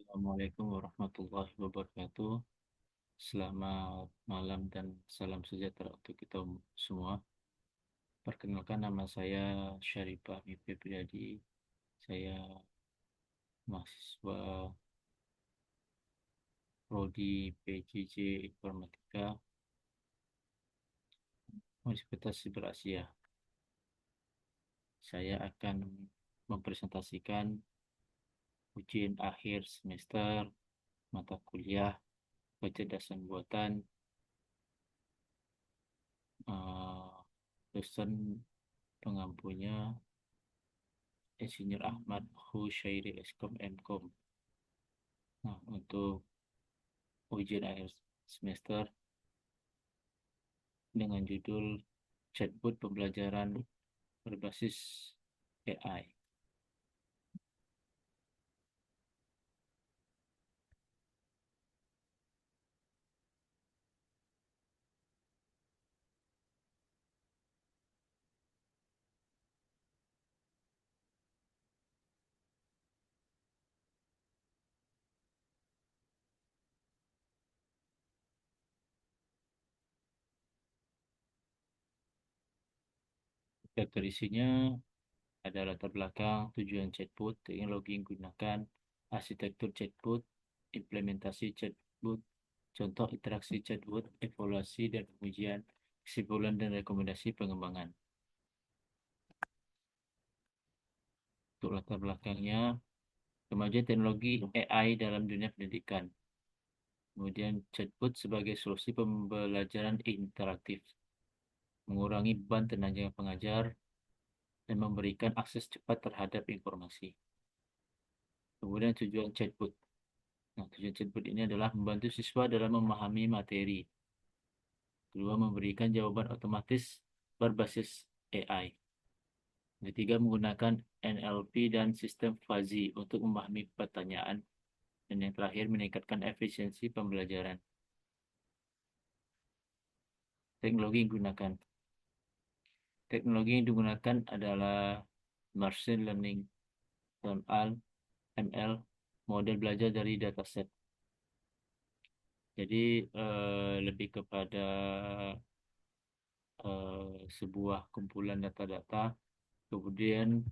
Assalamualaikum warahmatullahi wabarakatuh. Selamat malam dan salam sejahtera untuk kita semua. Perkenalkan nama saya Syarifah Mipi Priyadi. Saya mahasiswa Prodi PJJ Informatika Universitas Siber Asia. Saya akan mempresentasikan ujian akhir semester mata kuliah kecerdasan buatan eh, dosen pengampunya Insinyur Ahmad Husyairi Eskom Mkom. Nah, untuk ujian akhir semester dengan judul Chatbot Pembelajaran Berbasis AI. Isinya ada latar belakang, tujuan chatbot, teknologi yang digunakan, arsitektur chatbot, implementasi chatbot, contoh interaksi chatbot, evaluasi dan pengujian, kesimpulan dan rekomendasi pengembangan. Untuk latar belakangnya, kemajuan teknologi AI dalam dunia pendidikan. Kemudian chatbot sebagai solusi pembelajaran interaktif, mengurangi beban tenaga pengajar, dan memberikan akses cepat terhadap informasi. Kemudian tujuan chatbot. Nah, tujuan chatbot ini adalah membantu siswa dalam memahami materi. Kedua, memberikan jawaban otomatis berbasis AI. Ketiga, menggunakan NLP dan sistem fuzzy untuk memahami pertanyaan. Dan yang terakhir, meningkatkan efisiensi pembelajaran. Teknologi yang digunakan. Teknologi yang digunakan adalah machine learning, ML, model belajar dari dataset. Jadi lebih kepada sebuah kumpulan data-data, kemudian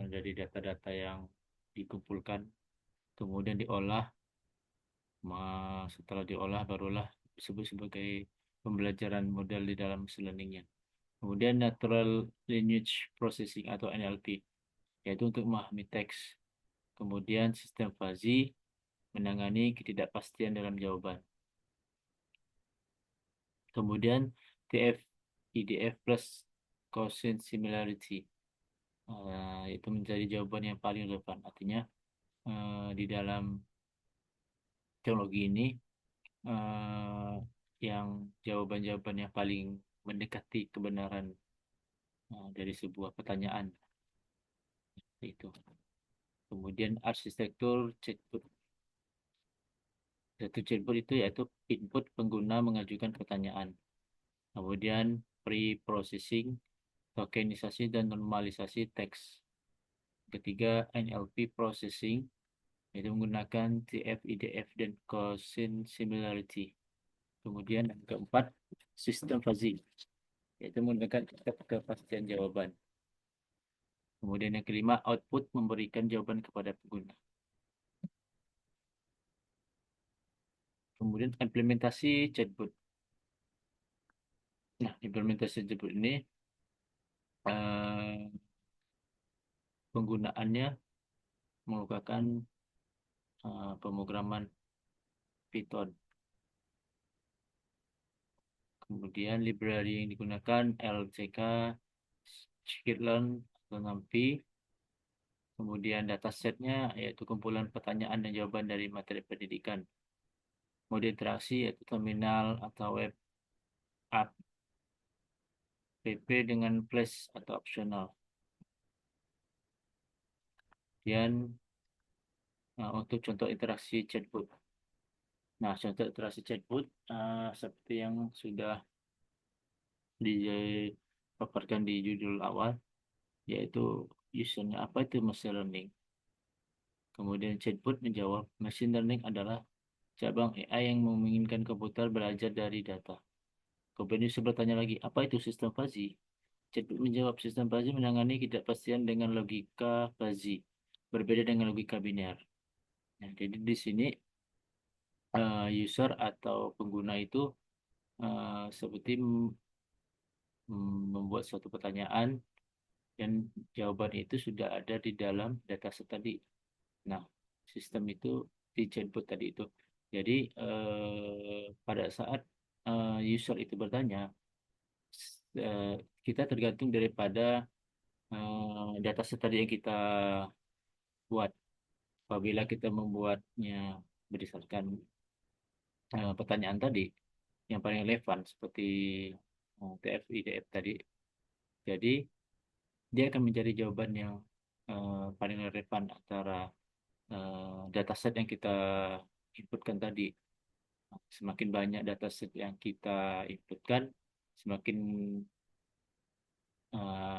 dari data-data yang dikumpulkan, kemudian diolah, setelah diolah barulah disebut sebagai pembelajaran model di dalam machine learningnya. Kemudian Natural Language Processing atau NLP, yaitu untuk memahami teks. Kemudian sistem fuzzy menangani ketidakpastian dalam jawaban. Kemudian TF, IDF plus Quotient Similarity. Itu menjadi jawaban yang paling relevan. Artinya di dalam teknologi ini eh, yang jawaban-jawaban yang paling mendekati kebenaran dari sebuah pertanyaan itu. Kemudian arsitektur chatbot. Satu chatbot itu yaitu input pengguna mengajukan pertanyaan. Kemudian pre-processing, tokenisasi dan normalisasi teks. Ketiga, NLP processing, yaitu menggunakan TF, IDF, dan Quotient Similarity. Kemudian yang keempat, sistem fuzzy, yaitu menggunakan kepastian jawaban. Kemudian yang kelima, output memberikan jawaban kepada pengguna. Kemudian implementasi chatbot. Nah, implementasi chatbot ini eh, penggunaannya menggunakan pemrograman Python. Kemudian library yang digunakan LCK, Scikit-learn, atau NumPy. Kemudian datasetnya yaitu kumpulan pertanyaan dan jawaban dari materi pendidikan. Mode interaksi yaitu terminal atau web app, PP dengan flash atau opsional. Dan untuk contoh interaksi chatbot. Nah, contoh interaksi chatbot seperti yang sudah dipaparkan di judul awal, yaitu usernya apa itu machine learning. Kemudian chatbot menjawab, machine learning adalah cabang AI yang memungkinkan komputer belajar dari data. Kemudian user bertanya lagi, apa itu sistem fuzzy? Chatbot menjawab, sistem fuzzy menangani ketidakpastian dengan logika fuzzy, berbeda dengan logika biner. Nah, jadi di sini user atau pengguna itu seperti membuat suatu pertanyaan dan jawaban itu sudah ada di dalam dataset tadi. Nah, sistem itu di chatbot tadi itu. Jadi pada saat user itu bertanya, eh, kita tergantung daripada dataset tadi yang kita buat. Apabila kita membuatnya berdasarkan pertanyaan tadi yang paling relevan seperti TFI, DF tadi, jadi dia akan mencari jawaban yang paling relevan antara dataset yang kita inputkan tadi. Semakin banyak dataset yang kita inputkan, semakin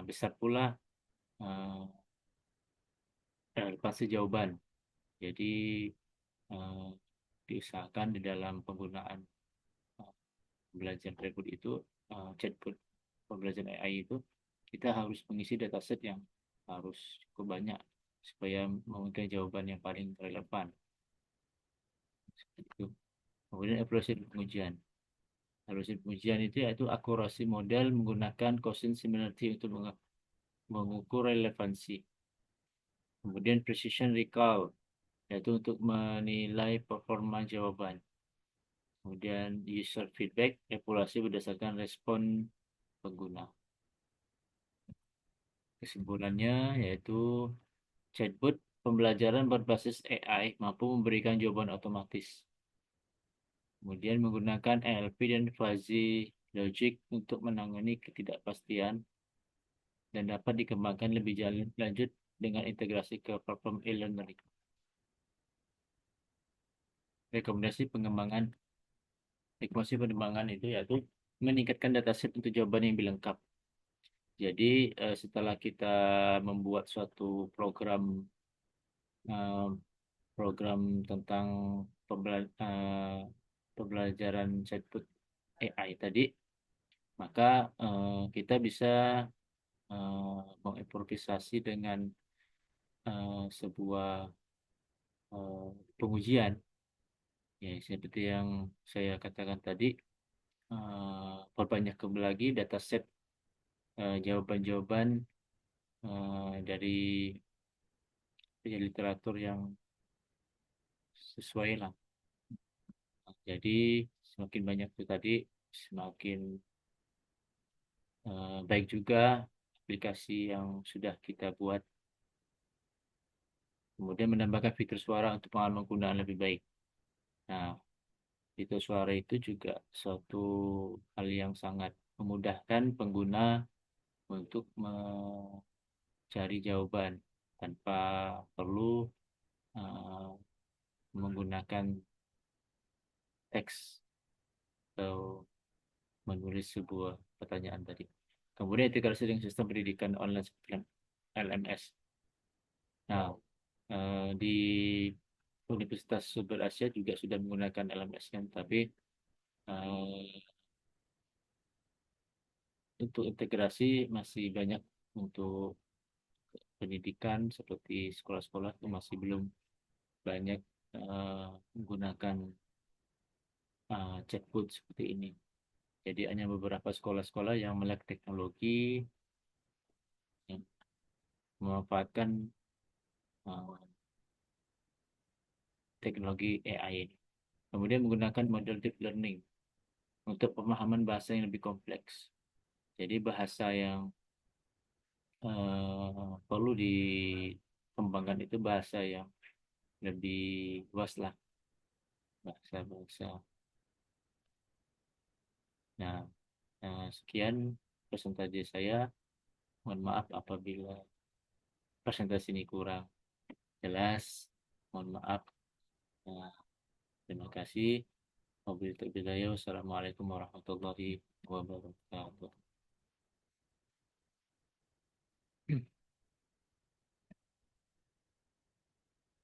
besar pula uh, relevansi jawaban. Jadi uh, diusahakan di dalam penggunaan pembelajaran chatbot itu, chatbot pembelajaran AI itu, kita harus mengisi dataset yang harus cukup banyak supaya memberikan jawaban yang paling relevan. Seperti itu. Kemudian evaluasi dan pengujian. Evaluasi pengujian itu yaitu akurasi model menggunakan Gaussian similarity untuk mengukur relevansi. Kemudian precision recall, yaitu untuk menilai performa jawaban. Kemudian user feedback, evaluasi berdasarkan respon pengguna. Kesimpulannya yaitu chatbot pembelajaran berbasis AI mampu memberikan jawaban otomatis. Kemudian menggunakan NLP dan fuzzy logic untuk menangani ketidakpastian dan dapat dikembangkan lebih lanjut dengan integrasi ke platform e-learning. Rekomendasi pengembangan rekomendasi pengembangan itu yaitu meningkatkan dataset untuk jawaban yang lebih lengkap. Jadi setelah kita membuat suatu eh, program tentang pembelajaran chatbot AI tadi, maka kita bisa mengimprovisasi dengan sebuah pengujian. Ya, seperti yang saya katakan tadi, perbanyak lagi dataset jawaban-jawaban dari literatur yang sesuai lah. Jadi semakin banyak itu tadi, semakin baik juga aplikasi yang sudah kita buat. Kemudian menambahkan fitur suara untuk pengalaman penggunaan lebih baik. Nah, fitur suara itu juga suatu hal yang sangat memudahkan pengguna untuk mencari jawaban tanpa perlu uh, menggunakan teks atau menulis sebuah pertanyaan tadi. Kemudian integrasi dengan sistem pendidikan online seperti LMS. Nah, di Universitas Sumber Asia juga sudah menggunakan LMS kan, tapi eh, untuk integrasi masih banyak untuk pendidikan seperti sekolah-sekolah itu masih belum banyak menggunakan chatbot seperti ini. Jadi hanya beberapa sekolah-sekolah yang melek teknologi yang memanfaatkan uh, teknologi AI ini. Kemudian menggunakan model deep learning untuk pemahaman bahasa yang lebih kompleks. Jadi bahasa yang perlu dikembangkan itu bahasa yang lebih luas lah, bahasa-bahasa. Nah, sekian presentasi saya. Mohon maaf apabila presentasi ini kurang jelas. Mohon maaf. Nah, terima kasih. Wassalamualaikum warahmatullahi wabarakatuh.